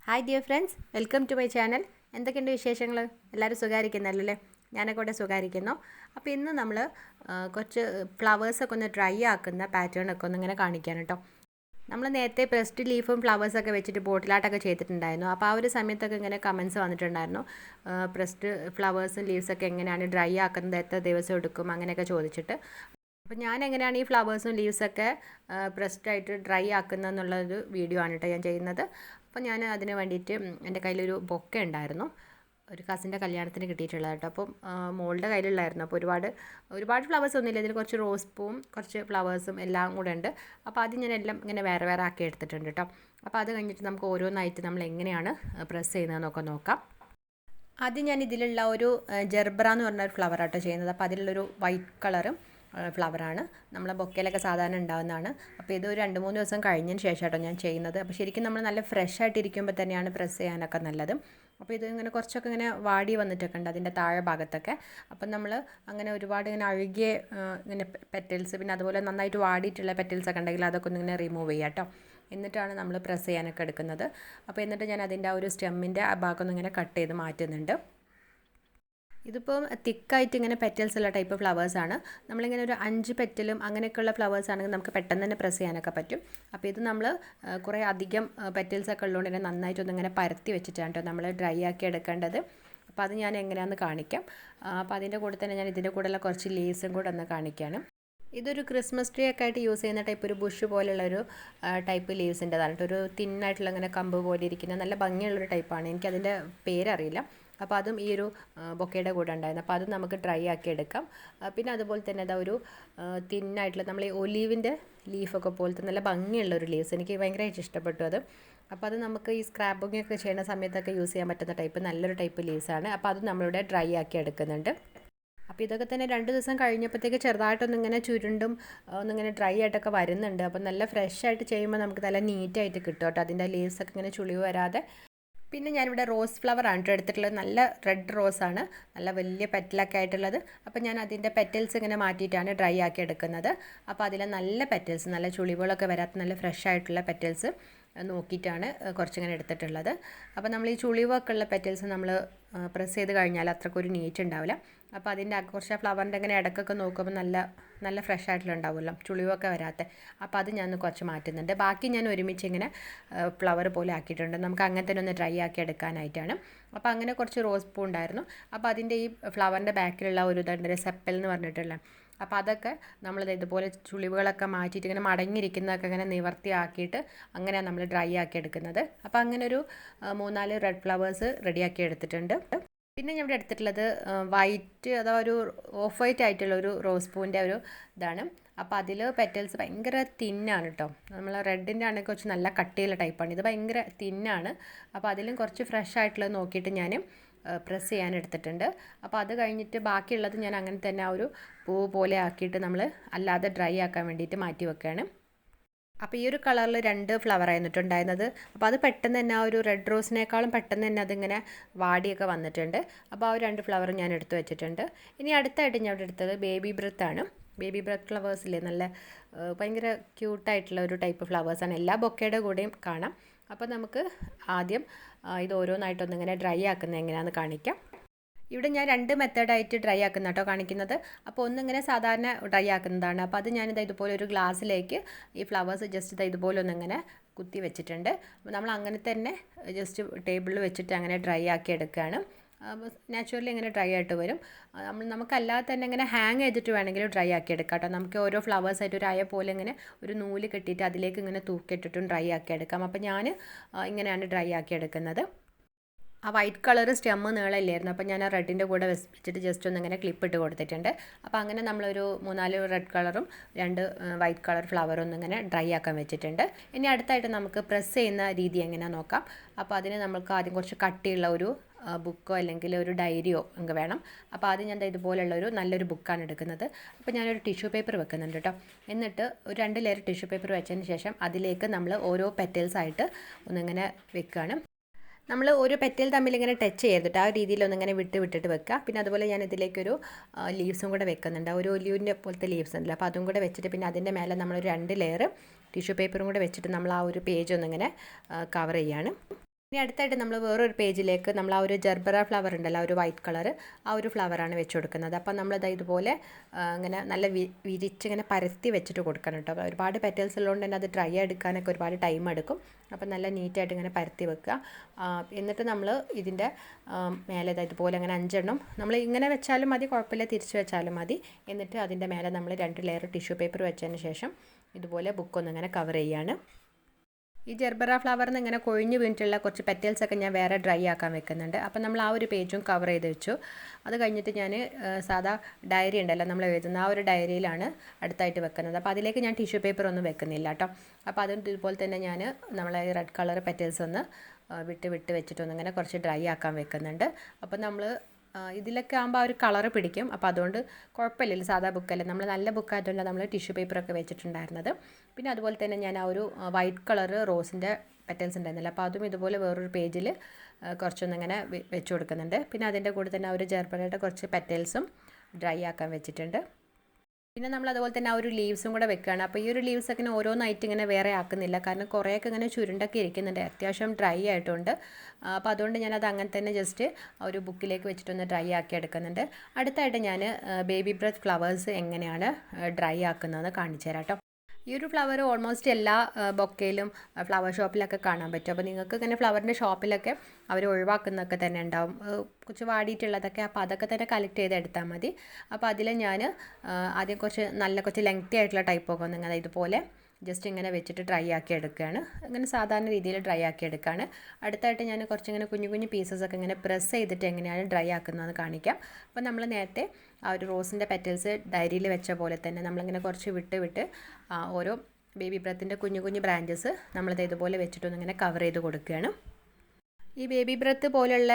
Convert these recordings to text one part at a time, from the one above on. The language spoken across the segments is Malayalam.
Hi dear friends, welcome to my channel. എന്തൊക്കെയുണ്ട് വിശേഷങ്ങൾ? എല്ലാവരും സുഖമായിരിക്കുന്നല്ലോ അല്ലേ? ഞാനൊക്കെ ഇവിടെ സുഖമായിരിക്കുന്നു. അപ്പോൾ ഇന്ന് നമ്മൾ കുറച്ച് ഫ്ലവേഴ്സൊക്കെ ഒന്ന് ഡ്രൈ ആക്കുന്ന പാറ്റേണൊക്കെ ഒന്ന് ഇങ്ങനെ കാണിക്കാൻ കേട്ടോ. നമ്മൾ നേരത്തെ പ്രസ്ഡ് ലീഫും ഫ്ലവേഴ്സൊക്കെ വെച്ചിട്ട് ബോട്ടിലാട്ടൊക്കെ ചെയ്തിട്ടുണ്ടായിരുന്നു. അപ്പോൾ ആ ഒരു സമയത്തൊക്കെ ഇങ്ങനെ കമൻസ് വന്നിട്ടുണ്ടായിരുന്നു. പ്രസ്ഡ് ഫ്ലവേഴ്സും ലീവ്സൊക്കെ എങ്ങനെയാണ് ഡ്രൈ ആക്കുന്നത്, എത്ര ദിവസം എടുക്കും, അങ്ങനെയൊക്കെ ചോദിച്ചിട്ട്. അപ്പോൾ ഞാൻ എങ്ങനെയാണ് ഈ ഫ്ലവേഴ്സും ലീവ്സൊക്കെ പ്രസ്ഡായിട്ട് ഡ്രൈ ആക്കുന്നതെന്നുള്ളൊരു വീഡിയോ ആണ് കേട്ടോ ഞാൻ ചെയ്യുന്നത്. അപ്പോൾ ഞാൻ അതിന് വേണ്ടിയിട്ട് എൻ്റെ കയ്യിലൊരു ബൊക്കെ ഉണ്ടായിരുന്നു, ഒരു കസിൻ്റെ കല്യാണത്തിന് കിട്ടിയിട്ടുള്ളത് കേട്ടോ. അപ്പം മോളുടെ കയ്യിലുള്ളായിരുന്നു. അപ്പോൾ ഒരുപാട് ഫ്ലവേഴ്സ് ഒന്നുമില്ല, ഇതിൽ കുറച്ച് റോസ് പൂവും കുറച്ച് ഫ്ലവേഴ്സും എല്ലാം കൂടെ ഉണ്ട്. അപ്പോൾ അത് ഞാൻ എല്ലാം ഇങ്ങനെ വേറെ വേറെ ആക്കി എടുത്തിട്ടുണ്ട് കേട്ടോ. അപ്പോൾ അത് കഴിഞ്ഞിട്ട് നമുക്ക് ഓരോന്നായിട്ട് നമ്മൾ എങ്ങനെയാണ് പ്രസ് ചെയ്യുന്നതെന്നൊക്കെ നോക്കാം. ആദ്യം ഞാൻ ഇതിലുള്ള ഒരു ജെർബ്ര എന്ന് പറഞ്ഞ ഒരു ഫ്ലവർ ആട്ടോ ചെയ്യുന്നത്. അപ്പോൾ അതിലുള്ളൊരു വൈറ്റ് കളറും ഫ്ലവറാണ്, നമ്മളെ ബൊക്കയിലൊക്കെ സാധാരണ ഉണ്ടാകുന്നതാണ്. അപ്പോൾ ഇത് ഒരു 2-3 ദിവസം കഴിഞ്ഞതിന് ശേഷമാട്ടോ ഞാൻ ചെയ്യുന്നത്. അപ്പോൾ ശരിക്കും നമ്മൾ നല്ല ഫ്രഷ് ആയിട്ടിരിക്കുമ്പോൾ തന്നെയാണ് പ്രസ് ചെയ്യാനൊക്കെ നല്ലത്. അപ്പോൾ ഇത് ഇങ്ങനെ കുറച്ചൊക്കെ ഇങ്ങനെ വാടി വന്നിട്ടൊക്കെ ഉണ്ട് അതിൻ്റെ താഴെ ഭാഗത്തൊക്കെ. അപ്പം നമ്മൾ അങ്ങനെ ഒരുപാട് ഇങ്ങനെ അഴുകിയ ഇങ്ങനെ പെറ്റൽസ്, പിന്നെ അതുപോലെ നന്നായിട്ട് വാടിയിട്ടുള്ള പെറ്റൽസൊക്കെ ഉണ്ടെങ്കിൽ അതൊക്കെ ഒന്ന് ഇങ്ങനെ റിമൂവ് ചെയ്യാം കേട്ടോ. എന്നിട്ടാണ് നമ്മൾ പ്രസ് ചെയ്യാനൊക്കെ എടുക്കുന്നത്. അപ്പോൾ എന്നിട്ട് ഞാൻ അതിൻ്റെ ആ ഒരു സ്റ്റെമ്മിൻ്റെ ആ ഭാഗം ഒന്ന് ഇങ്ങനെ കട്ട് ചെയ്ത് മാറ്റുന്നുണ്ട്. ഇതിപ്പോൾ തിക്കായിട്ട് ഇങ്ങനെ പെറ്റൽസ് ഉള്ള ടൈപ്പ് ഫ്ലവേഴ്സാണ്. നമ്മളിങ്ങനെ ഒരു 5 പെറ്റലും അങ്ങനെയൊക്കെയുള്ള ഫ്ലവേഴ്സ് ആണെങ്കിൽ നമുക്ക് പെട്ടെന്ന് തന്നെ പ്രസ് ചെയ്യാനൊക്കെ പറ്റും. അപ്പോൾ ഇത് നമ്മൾ കുറേ അധികം പെറ്റൽസൊക്കെ ഉള്ളതുകൊണ്ട് തന്നെ നന്നായിട്ടൊന്ന് ഇങ്ങനെ പരത്തി വെച്ചിട്ടാണ് കേട്ടോ നമ്മൾ ഡ്രൈ ആക്കി എടുക്കേണ്ടത്. അപ്പോൾ അത് ഞാൻ എങ്ങനെയാണെന്ന് കാണിക്കാം. അപ്പോൾ അതിൻ്റെ കൂടെ തന്നെ ഞാൻ ഇതിൻ്റെ കൂടെയുള്ള കുറച്ച് ലീവ്സും കൂടെ ഒന്ന് കാണിക്കുകയാണ്. ഇതൊരു ക്രിസ്മസ് ട്രീ ഒക്കെ ആയിട്ട് യൂസ് ചെയ്യുന്ന ടൈപ്പ് ഒരു ബുഷ് പോലെയുള്ളൊരു ടൈപ്പ് ലീവ്സിൻ്റെതാണ് കേട്ടോ. ഒരു തിന്നായിട്ടുള്ള ഇങ്ങനെ കമ്പ് പോലെ ഇരിക്കുന്ന നല്ല ഭംഗിയുള്ളൊരു ടൈപ്പാണ്. എനിക്കതിൻ്റെ പേരറിയില്ല. അപ്പോൾ അതും ഈ ഒരു ബൊക്കയുടെ കൂടെ ഉണ്ടായിരുന്നു. അപ്പോൾ അത് നമുക്ക് ഡ്രൈ ആക്കി എടുക്കാം. പിന്നെ അതുപോലെ തന്നെ അതാ ഒരു തിന്നായിട്ടുള്ള നമ്മൾ ഈ ഒലീവിൻ്റെ ലീഫൊക്കെ പോലത്തെ നല്ല ഭംഗിയുള്ളൊരു ലീവ്സ്, എനിക്ക് ഭയങ്കരമായിട്ട് ഇഷ്ടപ്പെട്ടു അത്. അപ്പോൾ അത് നമുക്ക് ഈ സ്ക്രാപ്പിംഗ് ഒക്കെ ചെയ്യുന്ന സമയത്തൊക്കെ യൂസ് ചെയ്യാൻ പറ്റുന്ന ടൈപ്പ് നല്ലൊരു ടൈപ്പ് ലീവ്സാണ്. അപ്പോൾ അത് നമ്മളിവിടെ ഡ്രൈ ആക്കി എടുക്കുന്നുണ്ട്. അപ്പോൾ ഇതൊക്കെ തന്നെ 2 ദിവസം കഴിഞ്ഞപ്പോഴത്തേക്ക് ചെറുതായിട്ടൊന്നിങ്ങനെ ചുരുണ്ടും ഒന്നിങ്ങനെ ഡ്രൈ ആയിട്ടൊക്കെ വരുന്നുണ്ട്. അപ്പോൾ നല്ല ഫ്രഷ് ആയിട്ട് ചെയ്യുമ്പോൾ നമുക്ക് നല്ല നീറ്റായിട്ട് കിട്ടും കേട്ടോ, അതിൻ്റെ ലീവ്സൊക്കെ ഇങ്ങനെ ചുളിവ് വരാതെ. പിന്നെ ഞാനിവിടെ റോസ് ഫ്ലവർ ആണ് കേട്ടോ എടുത്തിട്ടുള്ളത്. നല്ല റെഡ് റോസാണ്, നല്ല വലിയ പെറ്റലൊക്കെ ആയിട്ടുള്ളത്. അപ്പോൾ ഞാൻ അതിൻ്റെ പെറ്റൽസ് ഇങ്ങനെ മാറ്റിയിട്ടാണ് ഡ്രൈ ആക്കി എടുക്കുന്നത്. അപ്പോൾ അതിലെ നല്ല പെറ്റൽസ്, നല്ല ചുളിവുകളൊക്കെ വരാത്ത നല്ല ഫ്രഷ് ആയിട്ടുള്ള പെറ്റൽസ് നോക്കിയിട്ടാണ് കുറച്ചിങ്ങനെ എടുത്തിട്ടുള്ളത്. അപ്പോൾ നമ്മൾ ഈ ചുളിവൊക്കെ ഉള്ള പെറ്റൽസ് നമ്മൾ പ്രസ് ചെയ്ത് കഴിഞ്ഞാൽ അത്രക്കൊരു നീറ്റ് ഉണ്ടാവില്ല. അപ്പോൾ അതിൻ്റെ കുറച്ച് ഫ്ലവറിൻ്റെ ഇങ്ങനെ ഇടയ്ക്കൊക്കെ നോക്കുമ്പോൾ നല്ല ഫ്രഷ് ആയിട്ടുള്ള ഉണ്ടാവുമല്ലോ, ചുളിവൊക്കെ വരാത്ത. അപ്പോൾ അത് ഞാൻ കുറച്ച് മാറ്റുന്നുണ്ട്. ബാക്കി ഞാൻ ഒരുമിച്ച് ഇങ്ങനെ ഫ്ലവർ പോലെ ആക്കിയിട്ടുണ്ട്. നമുക്ക് അങ്ങനെ തന്നെ ഒന്ന് ഡ്രൈ ആക്കി എടുക്കാനായിട്ടാണ്. അപ്പോൾ അങ്ങനെ കുറച്ച് റോസ് പൂ ഉണ്ടായിരുന്നു. അപ്പോൾ അതിൻ്റെ ഈ ഫ്ലവറിൻ്റെ ബാക്കിലുള്ള ഒരു ഇതുണ്ട് സെപ്പൽ എന്ന് പറഞ്ഞിട്ടുള്ള. അപ്പോൾ അതൊക്കെ നമ്മളിത് ഇതുപോലെ ചുളിവുകളൊക്കെ മാറ്റിയിട്ട് ഇങ്ങനെ മടങ്ങിയിരിക്കുന്നതൊക്കെ ഇങ്ങനെ നിവർത്തിയാക്കിയിട്ട് അങ്ങനെയാണ് നമ്മൾ ഡ്രൈ ആക്കി എടുക്കുന്നത്. അപ്പോൾ അങ്ങനെ ഒരു 3-4 റെഡ് ഫ്ലവേഴ്സ് റെഡിയാക്കി എടുത്തിട്ടുണ്ട്. പിന്നെ ഞാൻ ഇവിടെ എടുത്തിട്ടുള്ളത് വൈറ്റ് അഥവാ ഒരു ഓഫ് വൈറ്റ് ആയിട്ടുള്ള ഒരു റോസ് പൂവിൻ്റെ ഒരു ഇതാണ്. അപ്പോൾ അതിൽ പെറ്റൽസ് ഭയങ്കര തിന്നാണ് കേട്ടോ. നമ്മൾ റെഡിൻ്റെ ആണെങ്കിൽ കുറച്ച് നല്ല കട്ടിയുള്ള ടൈപ്പാണ്, ഇത് ഭയങ്കര തിന്നാണ്. അപ്പോൾ അതിലും കുറച്ച് ഫ്രഷ് ആയിട്ടുള്ളത് നോക്കിയിട്ട് ഞാൻ പ്രസ് ചെയ്യാൻ എടുത്തിട്ടുണ്ട്. അപ്പോൾ അത് കഴിഞ്ഞിട്ട് ബാക്കിയുള്ളത് ഞാൻ അങ്ങനെ തന്നെ ആ ഒരു പൂ പോലെ ആക്കിയിട്ട് നമ്മൾ അല്ലാതെ ഡ്രൈ ആക്കാൻ വേണ്ടിയിട്ട് മാറ്റി വെക്കുകയാണ്. അപ്പോൾ ഈ ഒരു കളറിൽ 2 ഫ്ലവർ ആയിരുന്നിട്ടുണ്ടായിരുന്നത്. അപ്പോൾ അത് പെട്ടെന്ന് തന്നെ ആ ഒരു റെഡ് റോസിനേക്കാളും പെട്ടെന്ന് തന്നെ അതിങ്ങനെ വാടിയൊക്കെ വന്നിട്ടുണ്ട്. അപ്പോൾ ആ ഒരു 2 ഫ്ലവർ ഞാൻ എടുത്തു വെച്ചിട്ടുണ്ട്. ഇനി അടുത്തായിട്ട് ഞാൻ ഇവിടെ എടുത്തത് ബേബി ബ്രത്താണ്. ബേബി ബ്രത്ത് ഫ്ലവേഴ്സില്ലേ, നല്ല ഭയങ്കര ക്യൂട്ടായിട്ടുള്ള ഒരു ടൈപ്പ് ഫ്ലവേഴ്സാണ്. എല്ലാ ബൊക്കയുടെ കൂടെയും കാണാം. അപ്പോൾ നമുക്ക് ആദ്യം ഇത് ഓരോന്നായിട്ടൊന്നിങ്ങനെ ഡ്രൈ ആക്കുന്നത് എങ്ങനെയാണെന്ന് കാണിക്കാം. ഇവിടെ ഞാൻ 2 മെത്തേഡായിട്ട് ഡ്രൈ ആക്കുന്ന കേട്ടോ കാണിക്കുന്നത്. അപ്പോൾ ഒന്നിങ്ങനെ സാധാരണ ഡ്രൈ ആക്കുന്നതാണ്. അപ്പോൾ അത് ഞാനിത് ഇതുപോലെ ഒരു ഗ്ലാസ്സിലേക്ക് ഈ ഫ്ലവേഴ്സ് ജസ്റ്റ് ഇതുപോലെ ഒന്നിങ്ങനെ കുത്തി വെച്ചിട്ടുണ്ട്. അപ്പോൾ നമ്മൾ അങ്ങനെ തന്നെ ജസ്റ്റ് ടേബിളിൽ വെച്ചിട്ട് അങ്ങനെ ഡ്രൈ ആക്കി എടുക്കുകയാണ്. നാച്ചുറലി ഇങ്ങനെ ഡ്രൈ ആയിട്ട് വരും. നമുക്കല്ലാതെ തന്നെ ഇങ്ങനെ ഹാങ് ചെയ്തിട്ട് വേണമെങ്കിൽ ഡ്രൈ ആക്കി എടുക്കാം കേട്ടോ. നമുക്ക് ഓരോ ഫ്ലവേഴ്സായിട്ട് ഒരു അയ പോലെ ഇങ്ങനെ ഒരു നൂല് കെട്ടിയിട്ട് അതിലേക്ക് ഇങ്ങനെ തൂക്കിയിട്ടിട്ടും ഡ്രൈ ആക്കി എടുക്കാം. അപ്പോൾ ഞാൻ ഇങ്ങനെയാണ് ഡ്രൈ ആക്കി എടുക്കുന്നത്. ആ വൈറ്റ് കളർ സ്റ്റെമ്മ് നീളമില്ലായിരുന്നു. അപ്പോൾ ഞാൻ ആ റെഡിൻ്റെ കൂടെ വെച്ചിട്ട് ജസ്റ്റ് ഒന്നിങ്ങനെ ക്ലിപ്പ് ഇട്ട് കൊടുത്തിട്ടുണ്ട്. അപ്പോൾ അങ്ങനെ നമ്മളൊരു 3-4 റെഡ് കളറും 2 വൈറ്റ് കളർ ഫ്ലവറും ഒന്നിങ്ങനെ ഡ്രൈ ആക്കാൻ വെച്ചിട്ടുണ്ട്. ഇനി അടുത്തായിട്ട് നമുക്ക് പ്രസ് ചെയ്യുന്ന രീതി എങ്ങനെയാണെന്ന് നോക്കാം. അപ്പോൾ അതിന് നമുക്ക് ആദ്യം കുറച്ച് കട്ടിയുള്ള ഒരു ബുക്കോ അല്ലെങ്കിൽ ഒരു ഡയറിയോ ഒക്കെ വേണം. അപ്പോൾ ആദ്യം ഞാൻ ഇതുപോലുള്ളൊരു നല്ലൊരു ബുക്കാണ് എടുക്കുന്നത്. അപ്പോൾ ഞാനൊരു ടിഷ്യൂ പേപ്പർ വെക്കുന്നുണ്ട് കേട്ടോ. എന്നിട്ട് ഒരു 2 ലെയർ ടിഷ്യൂ പേപ്പർ വെച്ചതിന് ശേഷം അതിലേക്ക് നമ്മൾ ഓരോ പെറ്റൽസായിട്ട് ഒന്നിങ്ങനെ വെക്കുകയാണ്. നമ്മൾ ഒരു പെറ്റൽ തമ്മിൽ ഇങ്ങനെ ടച്ച് ചെയ്തിട്ട് ആ രീതിയിൽ ഒന്നിങ്ങനെ വിട്ടിട്ട് വെക്കുക. പിന്നെ അതുപോലെ ഞാൻ ഇതിലേക്കൊരു ലീവ്സും കൂടെ വെക്കുന്നുണ്ട്. ഒരു ഒലിവിൻ്റെ പോലത്തെ ലീവ്സ് ഉണ്ടല്ലോ, അപ്പോൾ അതും കൂടെ വെച്ചിട്ട് പിന്നെ അതിൻ്റെ മേലെ നമ്മളൊരു 2 ലെയർ ടിഷ്യൂ പേപ്പറും കൂടെ വെച്ചിട്ട് നമ്മൾ ആ ഒരു പേജ് ഒന്നിങ്ങനെ കവർ ചെയ്യാണ്. ഇനി അടുത്തായിട്ട് നമ്മൾ വേറൊരു പേജിലേക്ക് നമ്മൾ ആ ഒരു ജർബറ ഫ്ലവർ ഉണ്ടല്ലോ, ആ ഒരു വൈറ്റ് കളർ, ആ ഒരു ഫ്ലവറാണ് വെച്ച് കൊടുക്കുന്നത്. അപ്പോൾ നമ്മളിത് ഇതുപോലെ ഇങ്ങനെ നല്ല വിരിച്ച് ഇങ്ങനെ പരത്തി വെച്ചിട്ട് കൊടുക്കണം കേട്ടോ. ഒരുപാട് പെറ്റൽസ് ഉള്ളതുകൊണ്ട് തന്നെ അത് ഡ്രൈ എടുക്കാനൊക്കെ ഒരുപാട് ടൈം എടുക്കും. അപ്പോൾ നല്ല നീറ്റായിട്ട് ഇങ്ങനെ പരത്തി വെക്കുക. എന്നിട്ട് നമ്മൾ ഇതിൻ്റെ മേലെ ഇതുപോലെ അങ്ങനെ 5 എണ്ണം നമ്മൾ ഇങ്ങനെ വെച്ചാലും മതി, കുഴപ്പമില്ല, തിരിച്ച് വെച്ചാലും മതി. എന്നിട്ട് അതിൻ്റെ മേലെ നമ്മൾ 2 ലെയർ ടിഷ്യൂ പേപ്പർ വെച്ചതിന് ശേഷം ഇതുപോലെ ബുക്കൊന്നിങ്ങനെ കവർ ചെയ്യാണ്. ഈ ജർബറ ഫ്ലവറിൽ നിന്ന് ഇങ്ങനെ കൊഴിഞ്ഞ് വീണിട്ടുള്ള കുറച്ച് പെറ്റൽസൊക്കെ ഞാൻ വേറെ ഡ്രൈ ആക്കാൻ വെക്കുന്നുണ്ട്. അപ്പോൾ നമ്മൾ ആ ഒരു പേജും കവർ ചെയ്ത് വെച്ചു. അത് കഴിഞ്ഞിട്ട് ഞാൻ സാധാ ഡയറി ഉണ്ടല്ലോ നമ്മൾ എഴുതുന്ന, ആ ഒരു ഡയറിയിലാണ് അടുത്തായിട്ട് വെക്കുന്നത്. അപ്പോൾ അതിലേക്ക് ഞാൻ ടിഷ്യൂ പേപ്പർ ഒന്നും വെക്കുന്നില്ല കേട്ടോ. അപ്പോൾ അതും ഇതുപോലെ തന്നെ ഞാൻ നമ്മളെ റെഡ് കളർ പെറ്റൽസ് ഒന്ന് വിട്ട് വെച്ചിട്ടൊന്നിങ്ങനെ കുറച്ച് ഡ്രൈ ആക്കാൻ വെക്കുന്നുണ്ട്. അപ്പോൾ നമ്മൾ ഇതിലൊക്കെ ആകുമ്പോൾ ആ ഒരു കളറ് പിടിക്കും. അപ്പോൾ അതുകൊണ്ട് കുഴപ്പമില്ലല്ലോ, സാധാ ബുക്കല്ലേ, നമ്മൾ നല്ല ബുക്കായതുകൊണ്ട് നമ്മൾ ടിഷ്യൂ പേപ്പറൊക്കെ വെച്ചിട്ടുണ്ടായിരുന്നത്. പിന്നെ അതുപോലെ തന്നെ ഞാൻ ആ ഒരു വൈറ്റ് കളറ് റോസിൻ്റെ പെറ്റൽസ് ഉണ്ടായിരുന്നില്ല, അപ്പോൾ അതും ഇതുപോലെ വേറൊരു പേജിൽ കുറച്ചൊന്നിങ്ങനെ വെച്ച് കൊടുക്കുന്നുണ്ട്. പിന്നെ അതിൻ്റെ കൂടെ തന്നെ ആ ഒരു ജർബറയുടെ കുറച്ച് പെറ്റൽസും ഡ്രൈ ആക്കാൻ വെച്ചിട്ടുണ്ട്. പിന്നെ നമ്മൾ അതുപോലെ തന്നെ ആ ഒരു ലീവ്സും കൂടെ വെക്കുകയാണ്. അപ്പോൾ ഈ ഒരു ലീവ്സൊക്കെ ഓരോന്നായിട്ട് ഇങ്ങനെ വേറെ ആക്കുന്നില്ല, കാരണം കുറേയൊക്കെ ഇങ്ങനെ ചുരുണ്ടൊക്കെ ഇരിക്കുന്നുണ്ട്, അത്യാവശ്യം ഡ്രൈ ആയിട്ടുണ്ട്. അപ്പോൾ അതുകൊണ്ട് ഞാനത് അങ്ങനെ തന്നെ ജസ്റ്റ് ആ ഒരു ബുക്കിലേക്ക് വെച്ചിട്ടൊന്ന് ഡ്രൈ ആക്കി എടുക്കുന്നുണ്ട്. അടുത്തായിട്ട് ഞാൻ ബേബി ബ്രെത്ത് ഫ്ലവേഴ്സ് എങ്ങനെയാണ് ഡ്രൈ ആക്കുന്നതെന്ന് കാണിച്ചു തരാം കേട്ടോ. ഈ ഒരു ഫ്ലവർ ഓൾമോസ്റ്റ് എല്ലാ ബൊക്കയിലും ഫ്ലവർ ഷോപ്പിലൊക്കെ കാണാൻ പറ്റും. അപ്പോൾ നിങ്ങൾക്ക് ഇങ്ങനെ ഫ്ലവറിൻ്റെ ഷോപ്പിലൊക്കെ അവർ ഒഴിവാക്കുന്നതൊക്കെ തന്നെ ഉണ്ടാവും, കുറച്ച് വാടിയിട്ടുള്ളതൊക്കെ. അപ്പോൾ അതൊക്കെ തന്നെ കളക്ട് ചെയ്ത് എടുത്താൽ മതി. അപ്പോൾ അതിൽ ഞാൻ ആദ്യം കുറച്ച് ലെങ്തി ആയിട്ടുള്ള ടൈപ്പൊക്കെ ഒന്ന് ഇങ്ങനെ ഇതുപോലെ ജസ്റ്റ് ഇങ്ങനെ വെച്ചിട്ട് ഡ്രൈ ആക്കി എടുക്കുകയാണ്. ഇങ്ങനെ സാധാരണ രീതിയിൽ ഡ്രൈ ആക്കി എടുക്കുകയാണ്. അടുത്തായിട്ട് ഞാൻ കുറച്ചിങ്ങനെ കുഞ്ഞു പീസസൊക്കെ ഇങ്ങനെ പ്രസ് ചെയ്തിട്ട് എങ്ങനെയാണ് ഡ്രൈ ആക്കുന്നതെന്ന് കാണിക്കാം. അപ്പോൾ നമ്മൾ നേരത്തെ ആ ഒരു റോസിൻ്റെ പെറ്റൽസ് ഡയറിയിൽ വെച്ച പോലെ തന്നെ നമ്മളിങ്ങനെ കുറച്ച് വിട്ട് ഓരോ ബേബി ബ്രെത്തിൻ്റെ കുഞ്ഞു ബ്രാഞ്ചസ് നമ്മളിത് ഇതുപോലെ വെച്ചിട്ടൊന്നിങ്ങനെ കവർ ചെയ്ത് കൊടുക്കുകയാണ്. ഈ ബേബി ബ്രെത്ത് പോലുള്ള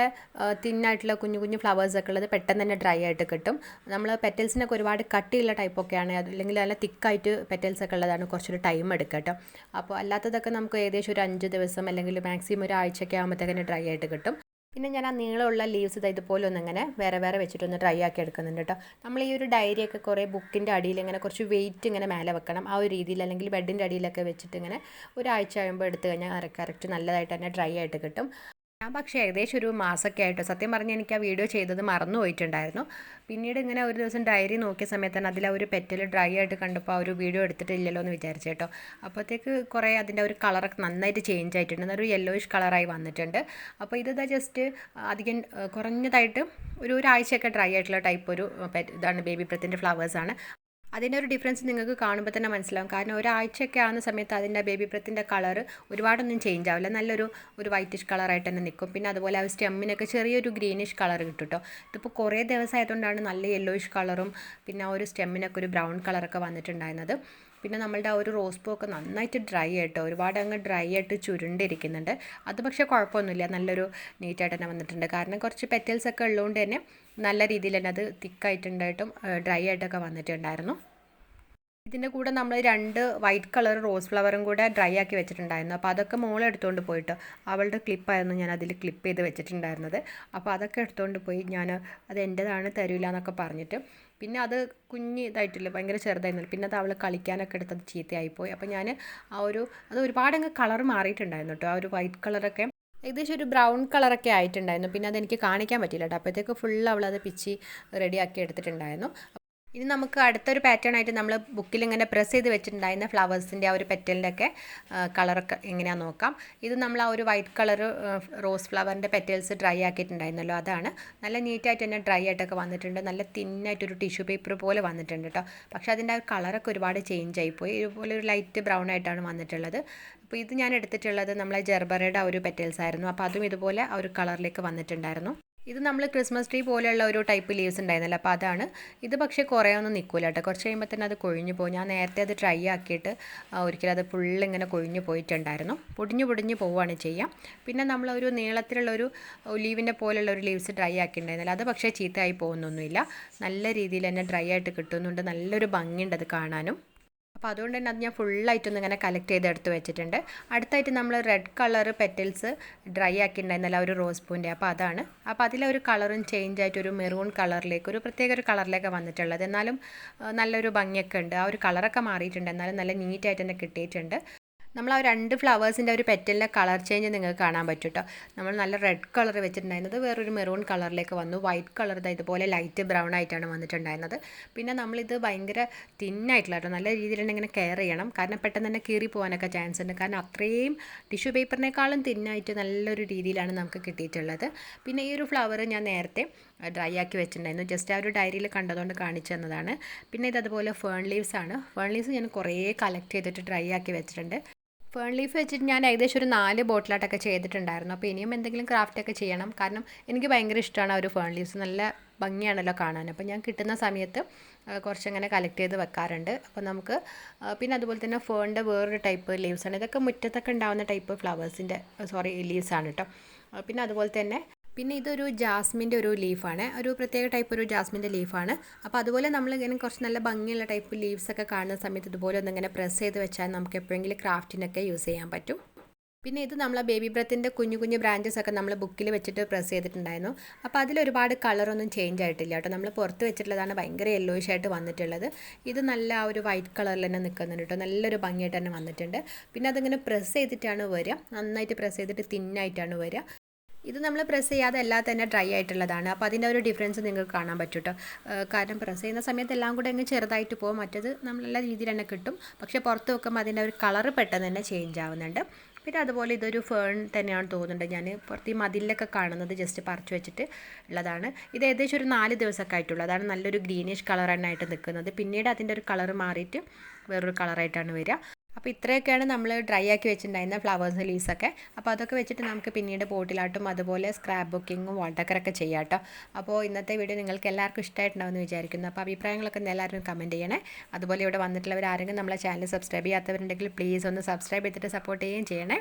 തിന്നായിട്ടുള്ള കുഞ്ഞു ഫ്ലവേഴ്സൊക്കെ ഉള്ളത് പെട്ടെന്ന് തന്നെ ഡ്രൈ ആയിട്ട് കിട്ടും. നമ്മൾ പെറ്റൽസിനൊക്കെ ഒരുപാട് കട്ടിയുള്ള ടൈപ്പൊക്കെയാണ്, അല്ലെങ്കിൽ നല്ല തിക്കായിട്ട് പെറ്റൽസൊക്കെ ഉള്ളതാണ് കുറച്ചൊരു ടൈം എടുക്കുക കേട്ടോ. അപ്പോൾ അല്ലാത്തതൊക്കെ നമുക്ക് ഏകദേശം ഒരു 5 ദിവസം അല്ലെങ്കിൽ മാക്സിമം ഒരു ആഴ്ചയൊക്കെ ആകുമ്പോഴത്തേക്കിന് ഡ്രൈ ആയിട്ട് കിട്ടും. പിന്നെ ഞാൻ ആ നീളമുള്ള ലീവ്സ് ഇതുപോലെ ഒന്നിങ്ങനെ വേറെ വെച്ചിട്ടൊന്ന് ഡ്രൈ ആക്കി എടുക്കുന്നുണ്ട് കേട്ടോ. നമ്മൾ ഈ ഒരു ഡയറിയൊക്കെ കുറേ ബുക്കിൻ്റെ അടിയിൽ ഇങ്ങനെ കുറച്ച് വെയിറ്റ് ഇങ്ങനെ മേലെ വെക്കണം, ആ ഒരു രീതിയിൽ, അല്ലെങ്കിൽ ബെഡിൻ്റെ അടിയിലൊക്കെ വെച്ചിട്ട് ഇങ്ങനെ ഒരാഴ്ച ആകുമ്പോൾ എടുത്തു കഴിഞ്ഞാൽ കറക്റ്റ് നല്ലതായിട്ട് തന്നെ ഡ്രൈ ആയിട്ട് കിട്ടും. ഞാൻ പക്ഷേ ഏകദേശം ഒരു മാസമൊക്കെ ആയിട്ട്, സത്യം പറഞ്ഞാൽ എനിക്ക് ആ വീഡിയോ ചെയ്തത് മറന്നു പോയിട്ടുണ്ടായിരുന്നു. പിന്നീട് ഇങ്ങനെ ഒരു ദിവസം ഡയറി നോക്കിയ സമയത്ത് തന്നെ അതിൽ ആ ഒരു പെറ്റൽ ഡ്രൈ ആയിട്ട് കണ്ടപ്പോൾ ആ ഒരു വീഡിയോ എടുത്തിട്ടില്ലല്ലോ എന്ന് വിചാരിച്ചു കേട്ടോ. അപ്പോഴത്തേക്ക് കുറേ അതിൻ്റെ ഒരു കളറൊക്കെ നന്നായിട്ട് ചേഞ്ച് ആയിട്ടുണ്ട്, ഒരു യെല്ലോയിഷ് കളറായി വന്നിട്ടുണ്ട്. അപ്പോൾ ഇതാ ജസ്റ്റ് അധികം കുറഞ്ഞതായിട്ട് ഒരാഴ്ചയൊക്കെ ഡ്രൈ ആയിട്ടുള്ള ടൈപ്പ് ഒരു ഇതാണ് ബേബി ബ്രെത്തിൻ്റെ ഫ്ലവേഴ്സാണ്. അതിൻ്റെ ഒരു ഡിഫറൻസ് നിങ്ങൾക്ക് കാണുമ്പോൾ തന്നെ മനസ്സിലാവും, കാരണം ഒരാഴ്ചയൊക്കെ ആകുന്ന സമയത്ത് അതിൻ്റെ ബേബി ബ്രെത്തിൻ്റെ കളർ ഒരുപാടൊന്നും ചേഞ്ച് ആവില്ല, നല്ലൊരു വൈറ്റിഷ് കളറായിട്ട് തന്നെ നിൽക്കും. പിന്നെ അതുപോലെ ആ സ്റ്റെമ്മിനൊക്കെ ചെറിയൊരു ഗ്രീനിഷ് കളർ കിട്ടും കേട്ടോ. ഇതിപ്പോൾ കുറേ ദിവസമായതുകൊണ്ടാണ് നല്ല യെല്ലോയിഷ് കളറും പിന്നെ ആ ഒരു സ്റ്റെമ്മിനൊക്കെ ഒരു ബ്രൗൺ കളറൊക്കെ വന്നിട്ടുണ്ടായിരുന്നത്. പിന്നെ നമ്മളുടെ ആ ഒരു റോസ് പൂവൊക്കെ നന്നായിട്ട് ഡ്രൈ ആയിട്ടോ, ഒരുപാട് അങ്ങ് ഡ്രൈ ആയിട്ട് ചുരുണ്ടിരിക്കുന്നുണ്ട്. അത് പക്ഷേ കുഴപ്പമൊന്നുമില്ല, നല്ലൊരു നീറ്റായിട്ട് തന്നെ വന്നിട്ടുണ്ട്. കാരണം കുറച്ച് പെറ്റൽസൊക്കെ ഉള്ളതുകൊണ്ട് തന്നെ നല്ല രീതിയിൽ തന്നെ അത് തിക്കായിട്ടുണ്ടായിട്ടും ഡ്രൈ ആയിട്ടൊക്കെ വന്നിട്ടുണ്ടായിരുന്നു. ഇതിൻ്റെ കൂടെ നമ്മൾ 2 വൈറ്റ് കളർ റോസ് ഫ്ലവറും കൂടെ ഡ്രൈ ആക്കി വെച്ചിട്ടുണ്ടായിരുന്നു. അപ്പോൾ അതൊക്കെ മോളെ എടുത്തുകൊണ്ട് പോയിട്ട്, അവളുടെ ക്ലിപ്പായിരുന്നു ഞാൻ അതിൽ ക്ലിപ്പ് ചെയ്ത് വെച്ചിട്ടുണ്ടായിരുന്നത്. അപ്പോൾ അതൊക്കെ എടുത്തുകൊണ്ട് പോയി, ഞാൻ അത് എൻ്റേതാണ്, തരില്ല എന്നൊക്കെ പറഞ്ഞിട്ട്. പിന്നെ അത് ഇതായിട്ടില്ല, ഭയങ്കര ചെറുതായിരുന്നു. പിന്നെ അത് അവൾ കളിക്കാനൊക്കെ എടുത്തത് ചീത്തയായിപ്പോയി. അപ്പോൾ ഞാൻ അത് ഒരുപാടങ്ങ് കളർ മാറിയിട്ടുണ്ടായിരുന്നു കേട്ടോ. ആ ഒരു വൈറ്റ് കളറൊക്കെ ഏകദേശം ഒരു ബ്രൗൺ കളറൊക്കെ ആയിട്ടുണ്ടായിരുന്നു. പിന്നെ അതെനിക്ക് കാണിക്കാൻ പറ്റില്ല കേട്ടോ. അപ്പോഴത്തേക്ക് ഫുൾ അവളത് പിച്ചി റെഡിയാക്കി എടുത്തിട്ടുണ്ടായിരുന്നു. ഇനി നമുക്ക് അടുത്തൊരു പാറ്റേൺ ആയിട്ട് നമ്മൾ ബുക്കിൽ ഇങ്ങനെ പ്രസ് ചെയ്ത് വെച്ചിട്ടുണ്ടായിരുന്ന ഫ്ലവേഴ്സിൻ്റെ ആ ഒരു പെറ്റലിൻ്റെ ഒക്കെ കളറൊക്കെ എങ്ങനെയാണെന്ന് നോക്കാം. ഇത് നമ്മൾ ആ ഒരു വൈറ്റ് കളർ റോസ് ഫ്ലവറിൻ്റെ പെറ്റൽസ് ഡ്രൈ ആക്കിയിട്ടുണ്ടായിരുന്നല്ലോ, അതാണ്. നല്ല നീറ്റായിട്ട് തന്നെ ഡ്രൈ ആയിട്ടൊക്കെ വന്നിട്ടുണ്ട്, നല്ല തിന്നായിട്ടൊരു ടിഷ്യൂ പേപ്പർ പോലെ വന്നിട്ടുണ്ട് കേട്ടോ. പക്ഷേ അതിൻ്റെ ആ കളറൊക്കെ ഒരുപാട് ചേഞ്ച് ആയിപ്പോയി, ഇതുപോലെ ഒരു ലൈറ്റ് ബ്രൗൺ ആയിട്ടാണ് വന്നിട്ടുള്ളത്. അപ്പോൾ ഇത് ഞാൻ എടുത്തിട്ടുള്ളത് നമ്മളെ ജർബറയുടെ ആ ഒരു പെറ്റൽസ് ആയിരുന്നു. അപ്പോൾ അതും ഇതുപോലെ ആ ഒരു കളറിലേക്ക് വന്നിട്ടുണ്ടായിരുന്നു. ഇത് നമ്മൾ ക്രിസ്മസ് ട്രീ പോലെയുള്ള ഒരു ടൈപ്പ് ലീവ്സ് ഉണ്ടായിരുന്നല്ലോ, അപ്പോൾ അതാണ്. ഇത് പക്ഷേ കുറേ ഒന്നും നിൽക്കില്ല കേട്ടോ, കുറച്ച് കഴിയുമ്പോൾ തന്നെ അത് കൊഴിഞ്ഞു പോകും. ഞാൻ നേരത്തെ അത് ട്രൈ ആക്കിയിട്ട് ഒരിക്കലും അത് ഫുള്ളിങ്ങനെ കൊഴിഞ്ഞു പോയിട്ടുണ്ടായിരുന്നു, പൊടിഞ്ഞു പോവുകയാണ് ചെയ്യുക. പിന്നെ നമ്മളൊരു നീളത്തിലുള്ളൊരു ഒലീവിൻ്റെ പോലുള്ള ഒരു ലീവ്സ് ഡ്രൈ ആക്കിയിട്ടുണ്ടായിരുന്നില്ല, അത് പക്ഷേ ചീത്തയായി പോകുന്നൊന്നുമില്ല, നല്ല രീതിയിൽ തന്നെ ഡ്രൈ ആയിട്ട് കിട്ടുന്നുണ്ട്, നല്ലൊരു ഭംഗിയുണ്ട് അത് കാണാനും. അപ്പോൾ അതുകൊണ്ട് തന്നെ അത് ഞാൻ ഫുള്ളായിട്ടൊന്ന് ഇങ്ങനെ കളക്ട് ചെയ്ത് എടുത്ത് വെച്ചിട്ടുണ്ട്. അടുത്തായിട്ട് നമ്മൾ റെഡ് കളർ പെറ്റൽസ് ഡ്രൈ ആക്കിയിട്ടുണ്ടായിരുന്നല്ല ഒരു റോസ് പൂവിൻ്റെ, അപ്പോൾ അതാണ്. അപ്പോൾ അതിലൊരു കളറും ചേഞ്ച് ആയിട്ട് ഒരു മെറൂൺ കളറിലേക്ക്, ഒരു പ്രത്യേക ഒരു കളറിലേക്ക് വന്നിട്ടുള്ളത്. എന്നാലും നല്ലൊരു ഭംഗിയൊക്കെ ഉണ്ട്, ആ ഒരു കളറൊക്കെ മാറിയിട്ടുണ്ട്, എന്നാലും നല്ല നീറ്റായിട്ട് തന്നെ കിട്ടിയിട്ടുണ്ട്. നമ്മൾ ആ 2 ഫ്ലവേഴ്സിൻ്റെ ഒരു പെറ്റലിൻ്റെ കളർ ചേഞ്ച് നിങ്ങൾക്ക് കാണാൻ പറ്റും കേട്ടോ. നമ്മൾ നല്ല റെഡ് കളർ വെച്ചിട്ടുണ്ടായിരുന്നത് വേറൊരു മെറൂൺ കളറിലേക്ക് വന്നു. വൈറ്റ് കളർ ഇതുപോലെ ലൈറ്റ് ബ്രൗൺ ആയിട്ടാണ് വന്നിട്ടുണ്ടായിരുന്നത്. പിന്നെ നമ്മളിത് ഭയങ്കര തിന്നായിട്ടുള്ള കേട്ടോ, നല്ല രീതിയിൽ തന്നെ ഇങ്ങനെ കെയർ ചെയ്യണം, കാരണം പെട്ടെന്ന് തന്നെ കീറി പോകാനൊക്കെ ചാൻസ് ഉണ്ട്. കാരണം അത്രയും ടിഷ്യൂ പേപ്പറിനേക്കാളും തിന്നായിട്ട് നല്ലൊരു രീതിയിലാണ് നമുക്ക് കിട്ടിയിട്ടുള്ളത്. പിന്നെ ഈ ഒരു ഫ്ലവർ ഞാൻ നേരത്തെ ഡ്രൈ ആക്കി വെച്ചിട്ടുണ്ടായിരുന്നു, ജസ്റ്റ് ആ ഒരു ഡയറിയിൽ കണ്ടതുകൊണ്ട് കാണിച്ചു തന്നതാണ്. പിന്നെ ഇതതുപോലെ ഫേൺ ലീവ്സ് ആണ്. ഫേൺ ലീവ്സ് ഞാൻ കുറേ കളക്ട് ചെയ്തിട്ട് ഡ്രൈ ആക്കി വെച്ചിട്ടുണ്ട്. ഫേൺ ലീഫ് വെച്ചിട്ട് ഞാൻ ഏകദേശം ഒരു 4 ബോട്ടിലായിട്ടൊക്കെ ചെയ്തിട്ടുണ്ടായിരുന്നു. അപ്പോൾ ഇനിയും എന്തെങ്കിലും ക്രാഫ്റ്റൊക്കെ ചെയ്യണം, കാരണം എനിക്ക് ഭയങ്കര ഇഷ്ടമാണ് ആ ഒരു ഫേൺ ലീവ്സ്, നല്ല ഭംഗിയാണല്ലോ കാണാൻ. അപ്പോൾ ഞാൻ കിട്ടുന്ന സമയത്ത് കുറച്ചങ്ങനെ കളക്ട് ചെയ്ത് വെക്കാറുണ്ട്. അപ്പോൾ നമുക്ക് പിന്നെ അതുപോലെ തന്നെ ഫേണിൻ്റെ വേറൊരു ടൈപ്പ് ലീവ്സാണ്. ഇതൊക്കെ മുറ്റത്തൊക്കെ ഉണ്ടാകുന്ന ടൈപ്പ് ഫ്ലവേഴ്സിൻ്റെ ലീവ്സാണ് കേട്ടോ. പിന്നെ അതുപോലെ തന്നെ പിന്നെ ഇതൊരു ജാസ്മിൻ്റെ ഒരു ലീഫാണ്, ഒരു പ്രത്യേക ടൈപ്പ് ഒരു ജാസ്മിൻ്റെ ലീഫാണ്. അപ്പോൾ അതുപോലെ നമ്മളിങ്ങനെ കുറച്ച് നല്ല ഭംഗിയുള്ള ടൈപ്പ് ലീവ്സൊക്കെ കാണുന്ന സമയത്ത് ഇതുപോലെ ഒന്നിങ്ങനെ പ്രസ് ചെയ്ത് വെച്ചാൽ നമുക്ക് എപ്പോഴെങ്കിലും ക്രാഫ്റ്റിനൊക്കെ യൂസ് ചെയ്യാൻ പറ്റും. പിന്നെ ഇത് നമ്മളെ ബേബി ബ്രത്തിൻ്റെ കുഞ്ഞു കുഞ്ഞു ബ്രാഞ്ചസ് ഒക്കെ നമ്മൾ ബുക്കിൽ വെച്ചിട്ട് പ്രസ് ചെയ്തിട്ടുണ്ടായിരുന്നു. അപ്പോൾ അതിലൊരുപാട് കളറൊന്നും ചേഞ്ച് ആയിട്ടില്ല കേട്ടോ. നമ്മൾ പുറത്ത് വെച്ചിട്ടുള്ളതാണ് ഭയങ്കര യെല്ലോയിഷ് ആയിട്ട് വന്നിട്ടുള്ളത്. ഇത് നല്ല ആ ഒരു വൈറ്റ് കളറിൽ തന്നെ നിൽക്കുന്നുണ്ട് കേട്ടോ, നല്ലൊരു ഭംഗിയായിട്ട് തന്നെ വന്നിട്ടുണ്ട്. പിന്നെ അതിങ്ങനെ പ്രസ് ചെയ്തിട്ടാണ് വരിക, നന്നായിട്ട് പ്രസ് ചെയ്തിട്ട് തിന്നായിട്ടാണ് വരിക. ഇത് നമ്മൾ പ്രസ് ചെയ്യാതെ അല്ലാതെ തന്നെ ഡ്രൈ ആയിട്ടുള്ളതാണ്. അപ്പോൾ അതിൻ്റെ ഒരു ഡിഫറൻസ് നിങ്ങൾക്ക് കാണാൻ പറ്റും കേട്ടോ. കാരണം പ്രസ് ചെയ്യുന്ന സമയത്ത് എല്ലാം കൂടെ അങ്ങ് ചെറുതായിട്ട് പോകും, മറ്റത് നല്ല രീതിയിൽ തന്നെ കിട്ടും. പക്ഷേ പുറത്ത് വെക്കുമ്പോൾ അതിൻ്റെ ഒരു കളറ് പെട്ടെന്ന് തന്നെ ചേഞ്ച് ആവുന്നുണ്ട്. പിന്നെ അതുപോലെ ഇതൊരു ഫേൺ തന്നെയാണ് തോന്നുന്നുണ്ട്, ഞാൻ പുറത്ത് ഈ മതിലൊക്കെ കാണുന്നത് ജസ്റ്റ് പറിച്ചു വെച്ചിട്ട് ഉള്ളതാണ്. ഇത് ഏകദേശം ഒരു 4 ദിവസമൊക്കെ ആയിട്ടുള്ളൂ. അതാണ് നല്ലൊരു ഗ്രീനിഷ് കളർ തന്നെ ആയിട്ട് നിൽക്കുന്നത്. പിന്നീട് അതിൻ്റെ ഒരു കളറ് മാറിയിട്ട് വേറൊരു കളറായിട്ടാണ് വരിക. അപ്പോൾ ഇത്രയൊക്കെയാണ് നമ്മൾ ഡ്രൈ ആക്കി വെച്ചിട്ടുണ്ടായിരുന്ന ഫ്ലവേഴ്സ് ലീവ്സൊക്കെ. അപ്പോൾ അതൊക്കെ വെച്ചിട്ട് നമുക്ക് പിന്നീട് ബോട്ടിലാട്ടും അതുപോലെ സ്ക്രാപ്പ് ബുക്കിങ്ങും വാൾ ഡെക്കറൊക്കെ ചെയ്യാം കേട്ടോ. അപ്പോൾ ഇന്നത്തെ വീഡിയോ നിങ്ങൾക്ക് എല്ലാവർക്കും ഇഷ്ടമായിട്ടുണ്ടാവുമെന്ന് വിചാരിക്കുന്നു. അപ്പോൾ അഭിപ്രായങ്ങളൊക്കെ എല്ലാവരും കമൻറ്റ് ചെയ്യണേ. അതുപോലെ ഇവിടെ വന്നിട്ടുള്ളവർ ആരെങ്കിലും നമ്മളെ ചാനൽ സബ്സ്ക്രൈബ് ചെയ്യാത്തവരുണ്ടെങ്കിൽ പ്ലീസ് ഒന്ന് സബ്സ്ക്രൈബ് ചെയ്തിട്ട് സപ്പോർട്ട് ചെയ്യുകയും ചെയ്യണേ.